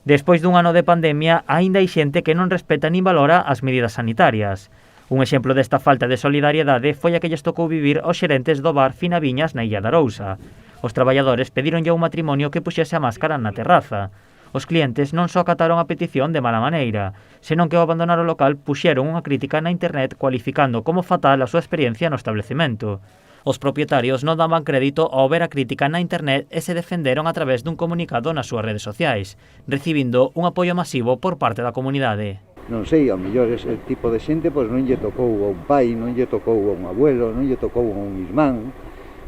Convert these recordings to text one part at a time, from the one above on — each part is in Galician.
Despois dun ano de pandemia, aínda hai xente que non respeta nin valora as medidas sanitarias. Un exemplo desta falta de solidariedade foi a que lles tocou vivir aos xerentes do bar Fina Viñas na Illa de Arousa. Os traballadores pedíronlle a un matrimonio que puxese a máscara na terraza. Os clientes non só acataron a petición de mala maneira, senón que ao abandonar o local puxeron unha crítica na internet cualificando como fatal a súa experiencia no establecemento. Os propietarios non daban crédito ao ver a crítica na internet e se defenderon a través dun comunicado nas súas redes sociais, recibindo un apoio masivo por parte da comunidade. Non sei, ao mellor ese tipo de xente pois non lle tocou a un pai, non lle tocou a un abuelo, non lle tocou a un irmán,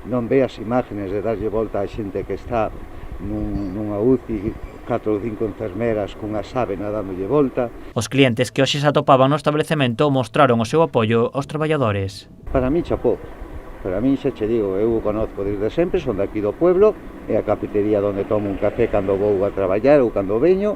non ve as imágenes de darlle volta a xente que está nunha UCI, 4 ou 5 enfermeras cunha sábena dándolle volta. Os clientes que hoxe se atopaban no establecemento mostraron o seu apoio aos traballadores. Para mí chapó. Para mí, xa che digo, eu o conozco desde sempre, son daqui do pueblo, é a cafetería onde tomo un café cando vou a traballar ou cando veño.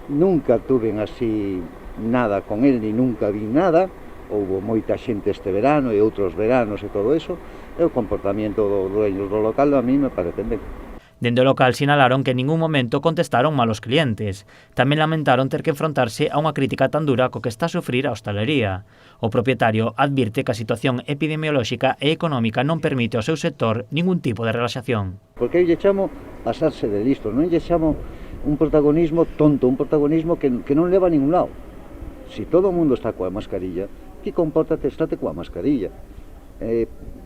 Nunca tuve así nada con el, ni nunca vi nada. Houbo moita xente este verano e outros veranos e todo eso. E o comportamento dos dueños do local a mí me parece ben. Dende o local sinalaron que en ningún momento contestaron mal os clientes. Tamén lamentaron ter que enfrontarse a unha crítica tan dura co que está a sufrir a hostalería. O propietario advirte que a situación epidemiolóxica e económica non permite ao seu sector ningún tipo de relaxación. Porque eu lle chamo pasarse de listo, non lle chamo un protagonismo tonto, un protagonismo que non leva a ningún lado. Si todo o mundo está coa mascarilla, que compórtate, estate coa mascarilla.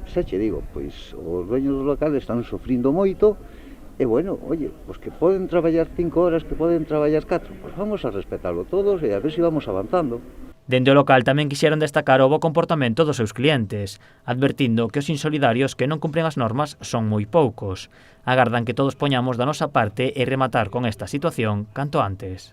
Xa che digo, pois os dueños dos locales están sufrindo moito. E bueno, oye, pues que poden traballar 5 horas, que poden traballar 4, pues vamos a respetarlo todos e a ver se vamos avanzando. Dende o local tamén quixeron destacar o bo comportamento dos seus clientes, advertindo que os insolidarios que non cumpren as normas son moi poucos. Agardan que todos poñamos da nosa parte e rematar con esta situación canto antes.